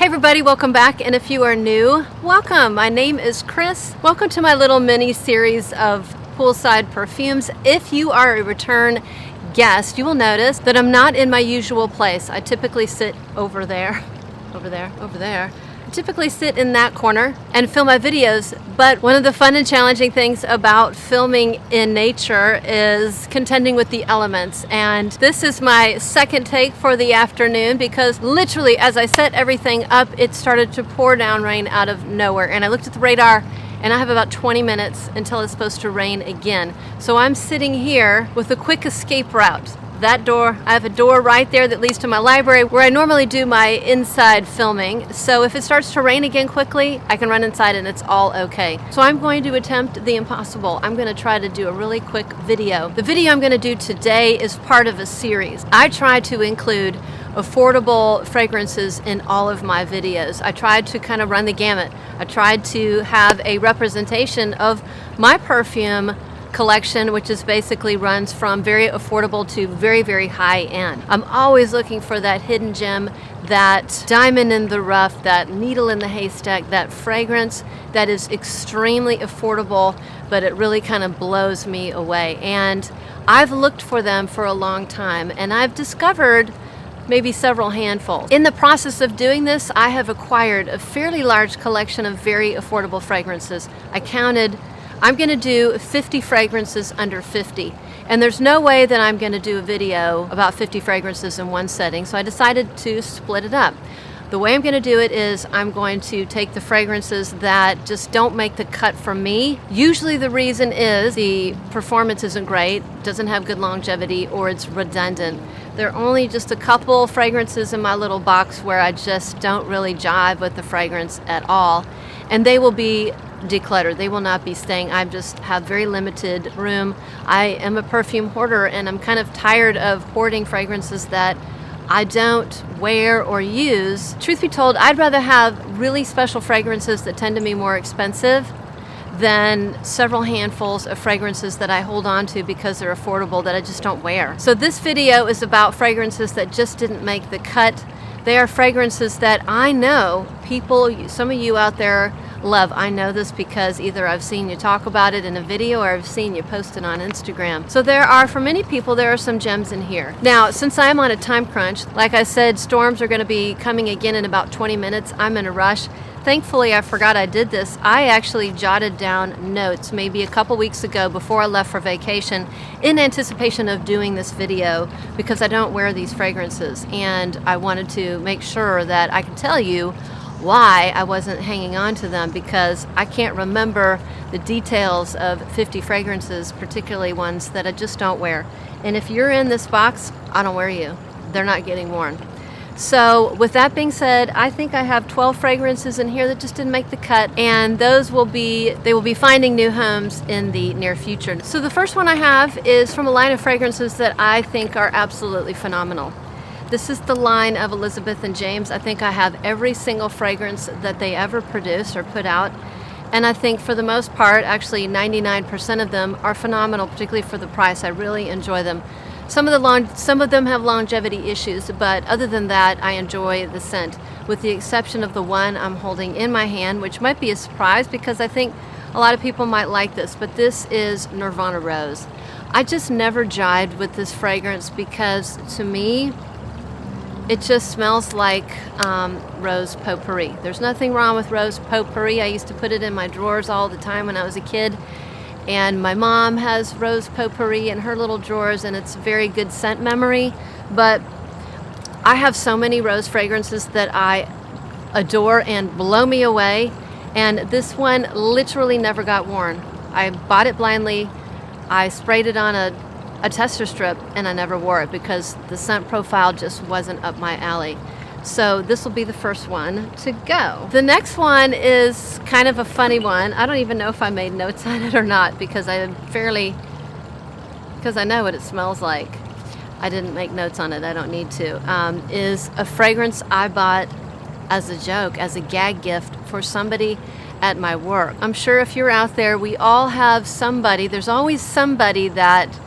everybody, welcome back, and if you are new, welcome. My name is Chris. Welcome to my little mini series of poolside perfumes. If you are a return guest, you will notice that I'm not in my usual place. I typically sit over there. I typically sit in that corner and film my videos, but one of the fun and challenging things about filming in nature is contending with the elements. And this is my second take for the afternoon because literally as I set everything up, it started to pour down rain out of nowhere. And I looked at the radar and I have about 20 minutes until it's supposed to rain again. So I'm sitting here with a quick escape route. That door, I have a door right there that leads to my library where I normally do my inside filming. So if it starts to rain again quickly, I can run inside and it's all okay. So I'm going to attempt the impossible. I'm going to try to do a really quick video. The video I'm going to do today is part of a series. I try to include affordable fragrances in all of my videos. I tried to kind of run the gamut. I tried to have a representation of my perfume collection, which is basically runs from very affordable to very, very high end. I'm always looking for that hidden gem, that diamond in the rough, that needle in the haystack, that fragrance that is extremely affordable, but it really kind of blows me away. And I've looked for them for a long time, and I've discovered maybe several handfuls. In the process of doing this, I have acquired a fairly large collection of very affordable fragrances. I counted I'm going to do 50 fragrances under 50, and there's no way that I'm going to do a video about 50 fragrances in one setting, so I decided to split it up. The way I'm going to do it is I'm going to take the fragrances that just don't make the cut for me. Usually the reason is the performance isn't great, doesn't have good longevity, or it's redundant. There are only just a couple fragrances in my little box where I just don't really jive with the fragrance at all, and they will be decluttered. They will not be staying. I just have very limited room. I am a perfume hoarder, and I'm kind of tired of hoarding fragrances that I don't wear or use. Truth be told, I'd rather have really special fragrances that tend to be more expensive than several handfuls of fragrances that I hold on to because they're affordable that I just don't wear. So this video is about fragrances that just didn't make the cut. They are fragrances that I know people, some of you out there love. I know this because either I've seen you talk about it in a video or I've seen you post it on Instagram. So there are, for many people, there are some gems in here. Now, since I'm on a time crunch, like I said, storms are going to be coming again in about 20 minutes. I'm in a rush. Thankfully, I forgot I did this. I actually jotted down notes maybe a couple weeks ago before I left for vacation in anticipation of doing this video because I don't wear these fragrances, and I wanted to make sure that I could tell you why I wasn't hanging on to them because I can't remember the details of 50 fragrances, particularly ones that I just don't wear. And if you're in this box, I don't wear you. They're not getting worn. So with that being said, I think I have 12 fragrances in here that just didn't make the cut, and those will be finding new homes in the near future. So the first one I have is from a line of fragrances that I think are absolutely phenomenal. This is the line of Elizabeth and James. I think I have every single fragrance that they ever produce or put out, and I think for the most part, actually 99% of them are phenomenal, particularly for the price. I really enjoy them. Some of them have longevity issues, but other than that, I enjoy the scent, with the exception of the one I'm holding in my hand, which might be a surprise because I think a lot of people might like this, but this is Nirvana Rose. I just never jived with this fragrance because, to me, it just smells like rose potpourri. There's nothing wrong with rose potpourri. I used to put it in my drawers all the time when I was a kid. And my mom has rose potpourri in her little drawers, and it's very good scent memory. But I have so many rose fragrances that I adore and blow me away. And this one literally never got worn. I bought it blindly. I sprayed it on a tester strip, and I never wore it because the scent profile just wasn't up my alley. So this will be the first one to go. The next one is kind of a funny one. I don't even know if I made notes on it or not because I know what it smells like. I didn't make notes on it. I don't need to. Is a fragrance I bought as a joke, as a gag gift for somebody at my work. I'm sure if you're out there, we all have somebody. There's always somebody that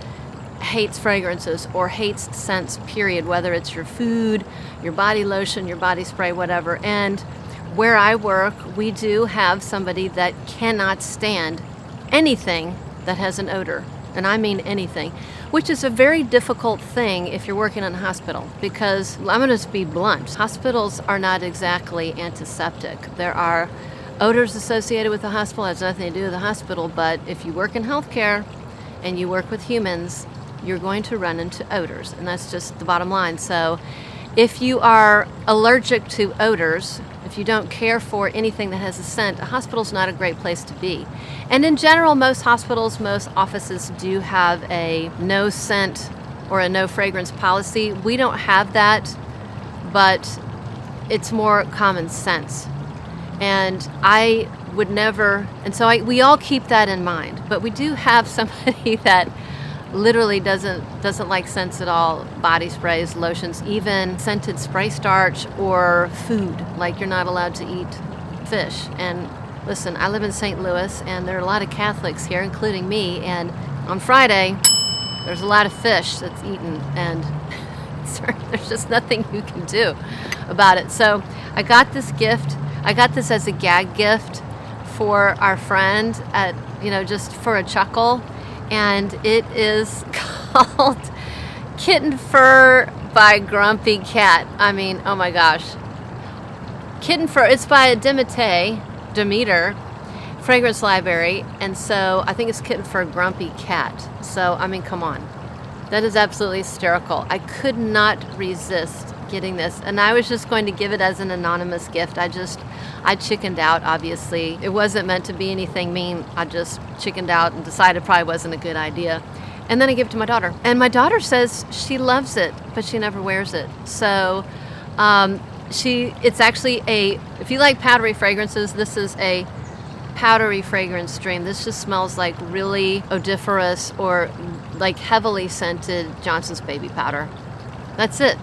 hates fragrances or hates scents, period, whether it's your food, your body lotion, your body spray, whatever. And where I work, we do have somebody that cannot stand anything that has an odor. And I mean anything, which is a very difficult thing if you're working in a hospital, because I'm going to just be blunt. Hospitals are not exactly antiseptic. There are odors associated with the hospital. It has nothing to do with the hospital, but if you work in healthcare and you work with humans, you're going to run into odors, and that's just the bottom line. So if you are allergic to odors, if you don't care for anything that has a scent, a hospital's not a great place to be. And in general, most hospitals, most offices do have a no scent or a no fragrance policy. We don't have that, but it's more common sense. And I would never, and so we all keep that in mind. But we do have somebody that literally doesn't like scents at all. Body sprays, lotions, even scented spray starch or food. Like you're not allowed to eat fish. And listen, I live in St. Louis, and there are a lot of Catholics here, including me. And on Friday, there's a lot of fish that's eaten, and there's just nothing you can do about it. So I got this gift. I got this as a gag gift for our friend at, just for a chuckle. And it is called Kitten Fur by Grumpy Cat. I mean, oh my gosh. Kitten Fur, it's by Demeter Fragrance Library. And so I think it's Kitten Fur Grumpy Cat. So, I mean, come on. That is absolutely hysterical. I could not resist getting this. And I was just going to give it as an anonymous gift. I chickened out, obviously. It wasn't meant to be anything mean. I just chickened out and decided it probably wasn't a good idea. And then I gave it to my daughter. And my daughter says she loves it, but she never wears it. So it's actually if you like powdery fragrances, this is a powdery fragrance stream. This just smells like really odoriferous or like heavily scented Johnson's baby powder. That's it.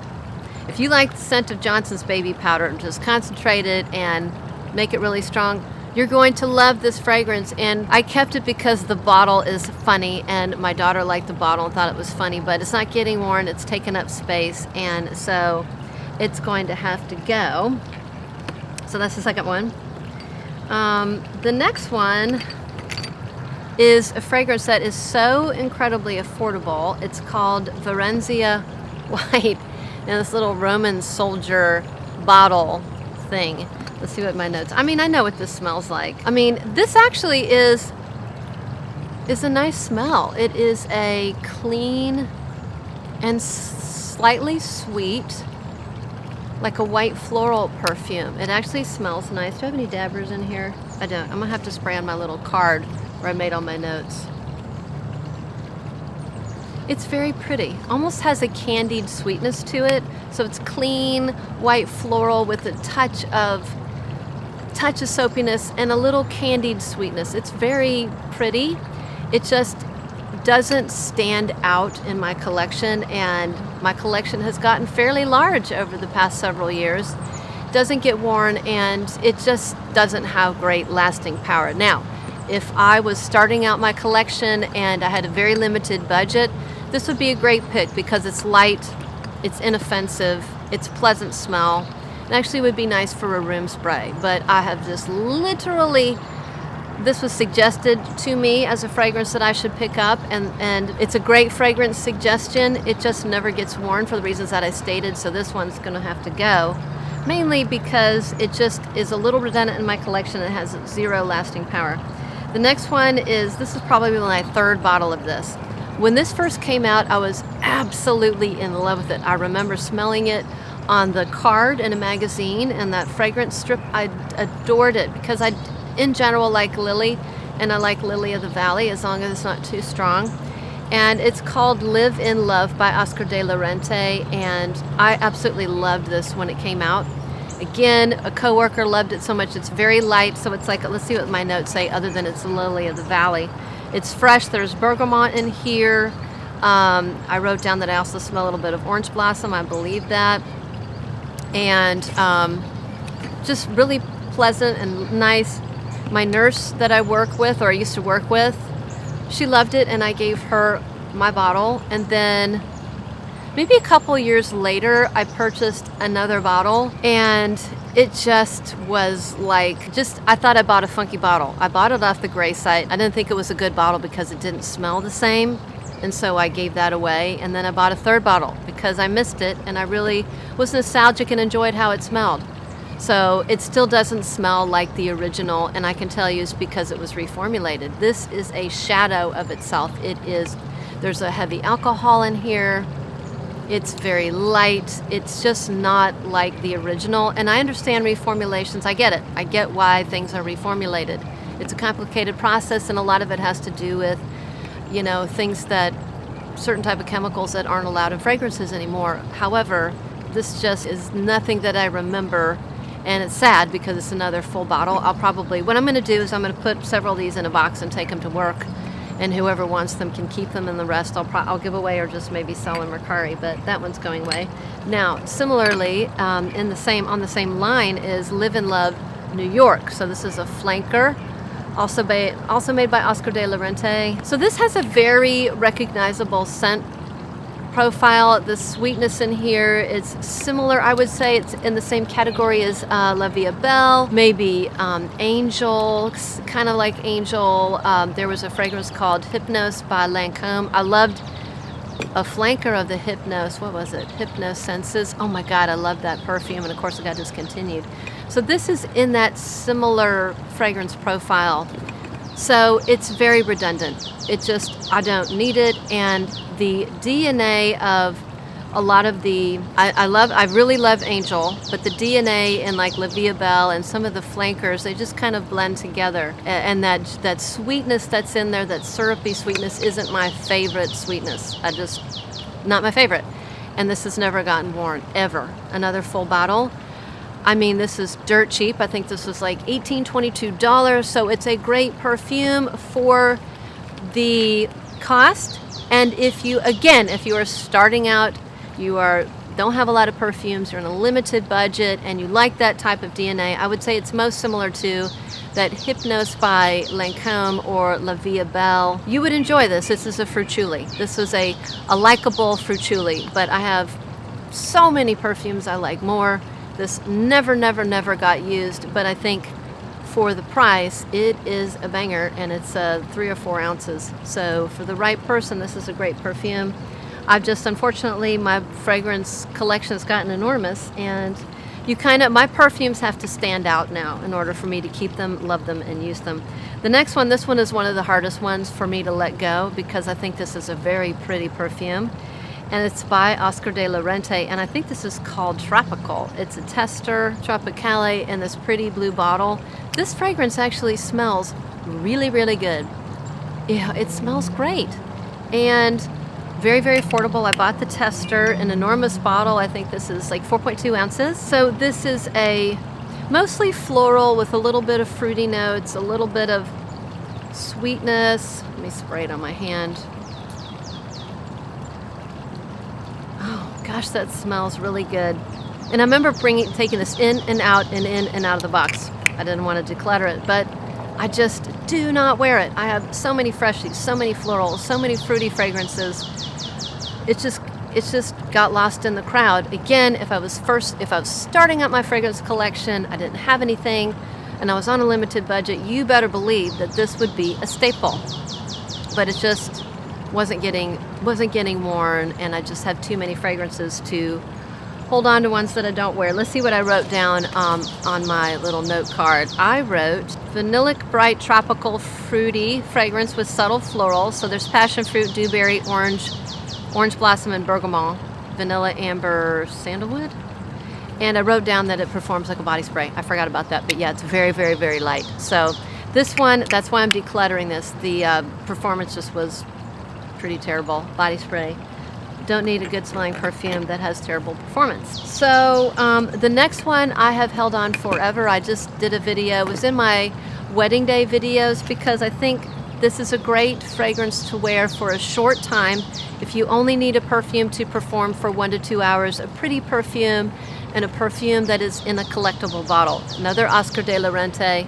If you like the scent of Johnson's baby powder, just concentrate it and make it really strong, you're going to love this fragrance. And I kept it because the bottle is funny, and my daughter liked the bottle and thought it was funny, but it's not getting worn, it's taking up space, and so it's going to have to go. So that's the second one. The next one is a fragrance that is so incredibly affordable. It's called Varensia White in this little Roman soldier bottle thing. Let's see what my notes. I mean, I know what this smells like. I mean, this actually is a nice smell. It is a clean and slightly sweet, like a white floral perfume. It actually smells nice. Do I have any dabbers in here? I don't. I'm gonna have to spray on my little card where I made all my notes. It's very pretty. Almost has a candied sweetness to it. So it's clean, white floral with a touch of soapiness and a little candied sweetness. It's very pretty. It just doesn't stand out in my collection, and my collection has gotten fairly large over the past several years. Doesn't get worn, and it just doesn't have great lasting power. Now, if I was starting out my collection and I had a very limited budget, this would be a great pick because it's light, it's inoffensive, it's pleasant smell. It actually would be nice for a room spray, but I have just literally, this was suggested to me as a fragrance that I should pick up, and it's a great fragrance suggestion. It just never gets worn for the reasons that I stated, so this one's gonna have to go. Mainly because it just is a little redundant in my collection and has zero lasting power. The next one this is probably my third bottle of this. When this first came out, I was absolutely in love with it. I remember smelling it on the card in a magazine, and that fragrance strip, I adored it because I, in general, like Lily, and I like Lily of the Valley as long as it's not too strong. And it's called Live in Love by Oscar de la Renta, and I absolutely loved this when it came out. Again, a coworker loved it so much. It's very light, so it's like, let's see what my notes say other than it's Lily of the Valley. It's fresh. There's bergamot in here. I wrote down that I also smell a little bit of orange blossom. I believe that. And just really pleasant and nice. My nurse that I work with, or I used to work with, she loved it, and I gave her my bottle, and then maybe a couple years later, I purchased another bottle, and it just was like, I thought I bought a funky bottle. I bought it off the gray site. I didn't think it was a good bottle because it didn't smell the same, and so I gave that away. And then I bought a third bottle because I missed it, and I really was nostalgic and enjoyed how it smelled. So it still doesn't smell like the original, and I can tell you it's because it was reformulated. This is a shadow of itself. There's a heavy alcohol in here. It's very light. It's just not like the original. And I understand reformulations. I get it. I get why things are reformulated. It's a complicated process, and a lot of it has to do with, things that, certain type of chemicals that aren't allowed in fragrances anymore. However, this just is nothing that I remember. And it's sad because it's another full bottle. What I'm going to do is I'm going to put several of these in a box and take them to work. And whoever wants them can keep them, and the rest I'll give away or just maybe sell in Mercari, but that one's going away. Now, similarly, on the same line is Live and Love New York. So this is a flanker, also made by Oscar de la Renta. So this has a very recognizable scent profile. The sweetness in here is similar. I would say it's in the same category as La Vie Belle, maybe Angel, kind of like Angel. There was a fragrance called Hypnos by Lancôme. I loved a flanker of the Hypnos. What was it? Hypnosenses. Oh my God, I love that perfume, and of course it got discontinued. So this is in that similar fragrance profile. So it's very redundant. I don't need it, and the DNA of a lot of I really love Angel, but the DNA in like La Vie Belle and some of the flankers, they just kind of blend together. And that sweetness that's in there, that syrupy sweetness, isn't my favorite sweetness. Not my favorite. And this has never gotten worn, ever. Another full bottle. I mean, this is dirt cheap. I think this was like $18, $22. So it's a great perfume for the cost. And if you are starting out, don't have a lot of perfumes, you're in a limited budget, and you like that type of DNA, I would say it's most similar to that Hypnos by Lancôme or La Vie Belle. You would enjoy this. This is a Fruituli. This was a likable Fruituli, but I have so many perfumes I like more. This never got used, but I think for the price, it is a banger, and it's 3 or 4 ounces. So for the right person, this is a great perfume. Unfortunately, my fragrance collection has gotten enormous, and my perfumes have to stand out now in order for me to keep them, love them, and use them. This one is one of the hardest ones for me to let go, because I think this is a very pretty perfume. And it's by Oscar de la Renta, and I think this is called Tropicale. It's a tester, Tropicale, in this pretty blue bottle. This fragrance actually smells really, really good. Yeah, it smells great. And very, very affordable. I bought the tester, an enormous bottle. I think this is like 4.2 ounces. So this is a mostly floral with a little bit of fruity notes, a little bit of sweetness. Let me spray it on my hand. Gosh, that smells really good. And I remember taking this in and out of the box. I didn't want to declutter it, but I just do not wear it. I have so many freshies, so many florals, so many fruity fragrances. It's just got lost in the crowd. Again, if I was starting out my fragrance collection, I didn't have anything, and I was on a limited budget, you better believe that this would be a staple. But it just wasn't getting worn, and I just have too many fragrances to hold on to ones that I don't wear. Let's see what I wrote down on my little note card. I wrote vanillic, bright, tropical, fruity fragrance with subtle florals. So there's passion fruit, dewberry, orange blossom, and bergamot, vanilla, amber, sandalwood. And I wrote down that it performs like a body spray. I forgot about that, but yeah, it's very, very, very light. So this one, that's why I'm decluttering this. The performance just was pretty terrible. Body spray. Don't need a good smelling perfume that has terrible performance. So the next one I have held on forever. I just did a video. It was in my wedding day videos, because I think this is a great fragrance to wear for a short time. If you only need a perfume to perform for 1 to 2 hours, a pretty perfume, and a perfume that is in a collectible bottle. Another Oscar de la Renta.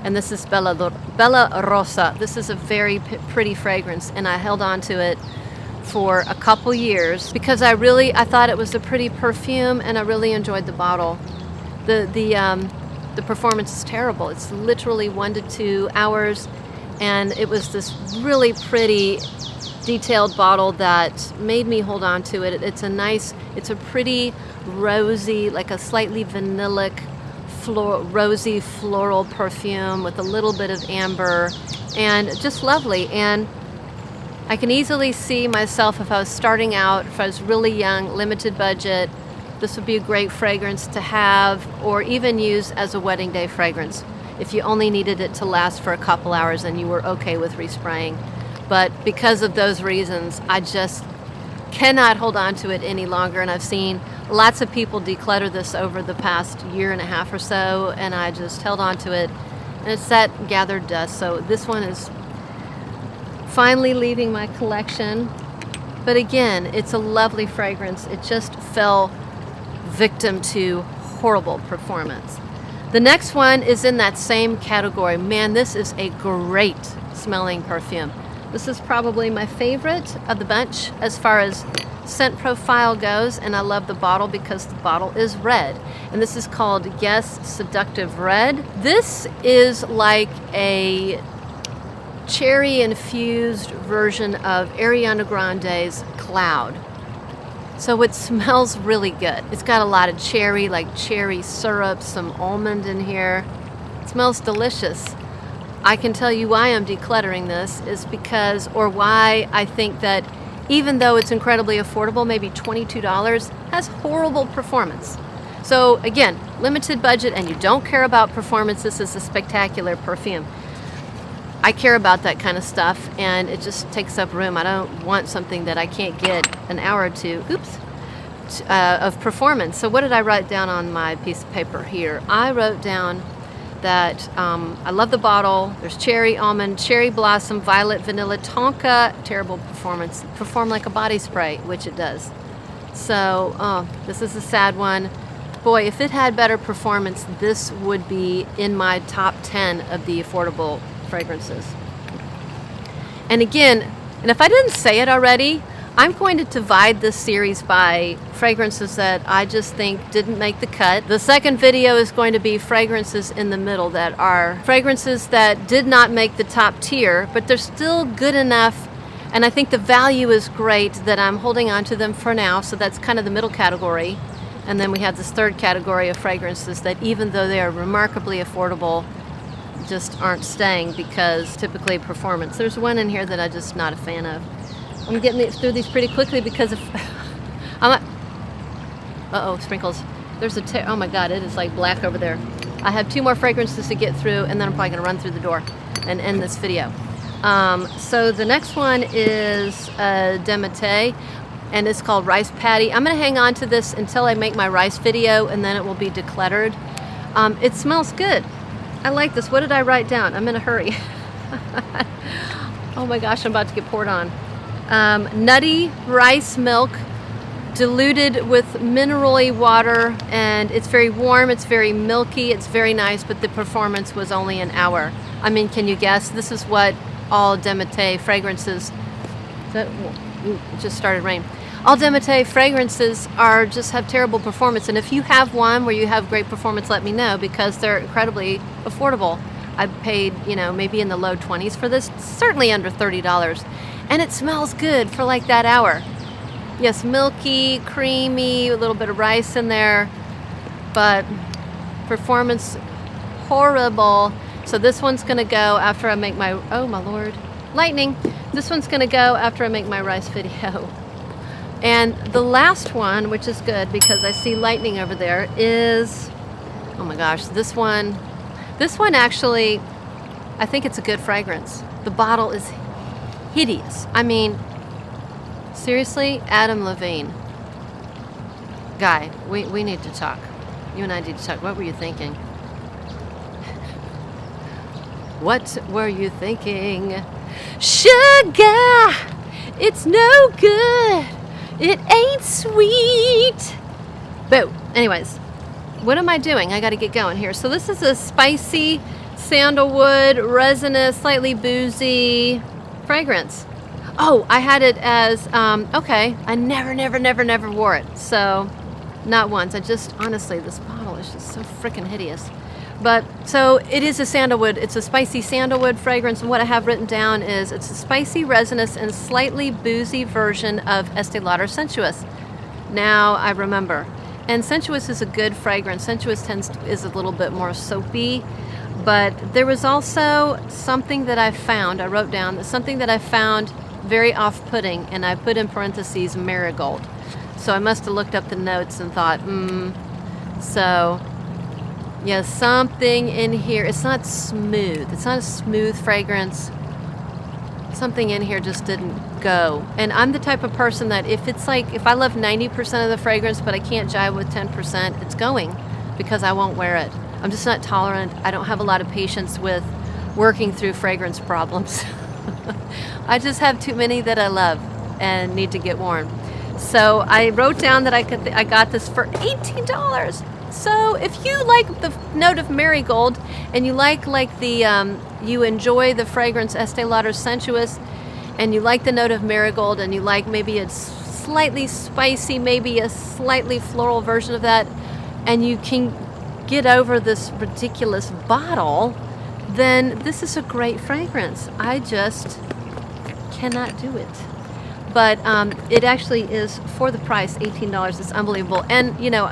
And this is Bella Rosa. This is a very pretty fragrance, and I held on to it for a couple years because I thought it was a pretty perfume and I really enjoyed the bottle. The performance is terrible. It's literally 1 to 2 hours, and it was this really pretty detailed bottle that made me hold on to it. It's a pretty rosy, like a slightly vanillic, rosy floral perfume with a little bit of amber, and just lovely. And I can easily see myself, if I was starting out, if I was really young, limited budget, this would be a great fragrance to have or even use as a wedding day fragrance if you only needed it to last for a couple hours and you were okay with respraying. But because of those reasons, I just cannot hold on to it any longer, and I've seen lots of people declutter this over the past year and a half or so, and I just held on to it, and it's that gathered dust. So this one is finally leaving my collection. But again, it's a lovely fragrance. It just fell victim to horrible performance. The next one is in that same category. Man, this is a great smelling perfume. This is probably my favorite of the bunch as far as scent profile goes, and I love the bottle because the bottle is red. And this is called Seductive Red. This is like a cherry-infused version of Ariana Grande's Cloud. So it smells really good. It's got a lot of cherry, like cherry syrup, some almond in here. It smells delicious. I can tell you why I'm decluttering this is because, or why I think that even though it's incredibly affordable, maybe $22, has horrible performance. So again, limited budget and you don't care about performance, this is a spectacular perfume. I care about that kind of stuff, and it just takes up room. I don't want something that I can't get an hour or two, of performance. So what did I write down on my piece of paper here? I wrote down that I love the bottle. There's cherry, almond, cherry blossom, violet, vanilla, tonka. Terrible performance. Perform like a body spray, which it does. So this is a sad one. Boy, if it had better performance, this would be in my top 10 of the affordable fragrances. And again, and if I didn't say it already, I'm going to divide this series by fragrances that I just think didn't make the cut. The second video is going to be fragrances in the middle that are fragrances that did not make the top tier, but they're still good enough, and I think the value is great that I'm holding on to them for now. So that's kind of the middle category. And then we have this third category of fragrances that, even though they are remarkably affordable, just aren't staying because typically performance. There's one in here that I'm just not a fan of. I'm getting through these pretty quickly because of sprinkles. There's oh my god, it is like black over there. I have 2 more fragrances to get through, and then I'm probably going to run through the door and end this video. So the next one is Demeter, and it's called Rice Paddy. I'm going to hang on to this until I make my rice video, and then it will be decluttered. It smells good. I like this. What did I write down? I'm in a hurry. Oh my gosh, I'm about to get poured on. Nutty rice milk diluted with minerally water, and it's very warm, it's very milky, it's very nice, but the performance was only an hour. I mean, can you guess? This is what all Demeter fragrances, it just started rain. All Demeter fragrances just have terrible performance, and if you have one where you have great performance, let me know, because they're incredibly affordable. I paid, maybe in the low 20s for this, certainly under $30, and it smells good for like that hour. Yes, milky, creamy, a little bit of rice in there, but performance horrible. So this one's gonna go after I make my, oh my lord, lightning. This one's gonna go after I make my rice video. And the last one, which is good because I see lightning over there, is, oh my gosh, this one actually, I think it's a good fragrance. The bottle is hideous. I mean, seriously, Adam Levine. Guy, we need to talk. You and I need to talk. What were you thinking? What were you thinking? Sugar! It's no good. It ain't sweet. But anyways, what am I doing? I got to get going here. So this is a spicy sandalwood, resinous, slightly boozy fragrance. Oh, I had it as, okay, I never wore it. So, not once. I just, honestly, this bottle is just so freaking hideous. But, so it is a sandalwood, it's a spicy sandalwood fragrance, and what I have written down is it's a spicy, resinous, and slightly boozy version of Estee Lauder Sensuous. Now I remember. And Sensuous is a good fragrance. Sensuous is a little bit more soapy, but there was also something that I found, I wrote down, something that I found very off-putting, and I put in parentheses marigold. So I must have looked up the notes and thought, so yeah, something in here, it's not smooth. It's not a smooth fragrance. Something in here just didn't go. And I'm the type of person that if it's like, if I love 90% of the fragrance, but I can't jive with 10%, it's going because I won't wear it. I'm just not tolerant. I don't have a lot of patience with working through fragrance problems. I just have too many that I love and need to get worn. So I wrote down that I got this for $18. So if you like the note of marigold and you like the you enjoy the fragrance Estee Lauder Sensuous, and you like the note of marigold, and you like maybe a slightly spicy, maybe a slightly floral version of that, and you can get over this ridiculous bottle, then this is a great fragrance. I just cannot do it. But it actually is, for the price, $18. It's unbelievable. And, you know,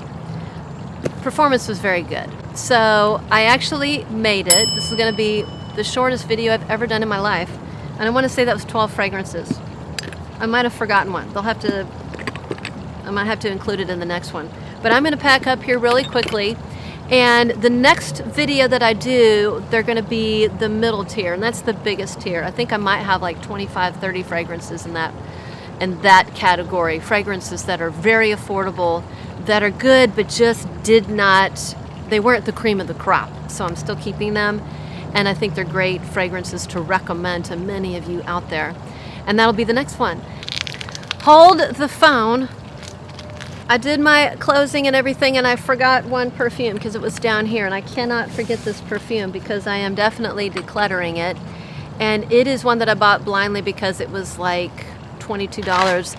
performance was very good. So I actually made it. This is going to be the shortest video I've ever done in my life. And I want to say that was 12 fragrances. I might have forgotten one. I might have to include it in the next one. But I'm going to pack up here really quickly. And the next video that I do, they're going to be the middle tier. And that's the biggest tier. I think I might have like 25, 30 fragrances in that category. Fragrances that are very affordable, that are good, but just they weren't the cream of the crop. So I'm still keeping them. And I think they're great fragrances to recommend to many of you out there. And that'll be the next one. Hold the phone. I did my closing and everything, and I forgot one perfume because it was down here. And I cannot forget this perfume because I am definitely decluttering it. And it is one that I bought blindly because it was like $22.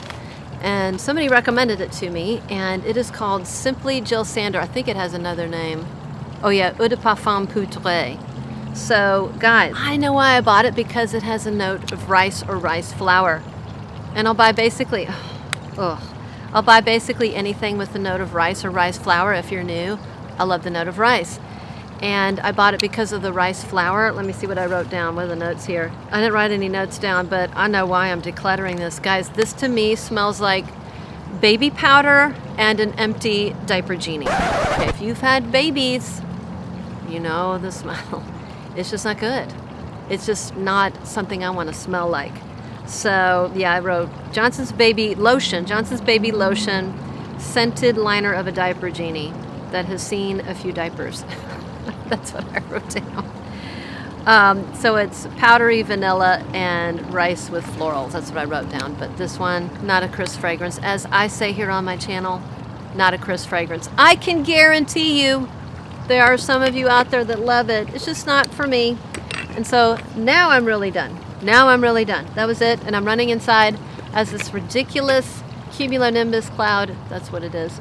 And somebody recommended it to me. And it is called Simply Jill Sander. I think it has another name. Oh yeah, Eau de Parfum Poudre. So, guys, I know why I bought it, because it has a note of rice or rice flour. And I'll buy basically anything with the note of rice or rice flour if you're new. I love the note of rice. And I bought it because of the rice flour. Let me see what I wrote down. What are the notes here? I didn't write any notes down, but I know why I'm decluttering this. Guys, this to me smells like baby powder and an empty diaper genie. Okay, if you've had babies, you know the smell. It's just not good. It's just not something I want to smell like. So, yeah, I wrote Johnson's Baby Lotion, scented liner of a diaper genie that has seen a few diapers. That's what I wrote down. So it's powdery vanilla and rice with florals. That's what I wrote down. But this one, not a crisp fragrance. As I say here on my channel, not a crisp fragrance. I can guarantee you there are some of you out there that love it. It's just not for me. And so now I'm really done. That was it. And I'm running inside as this ridiculous cumulonimbus cloud, that's what it is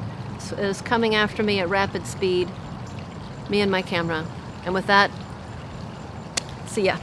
coming after me at rapid speed. Me and my camera. And with that, see ya.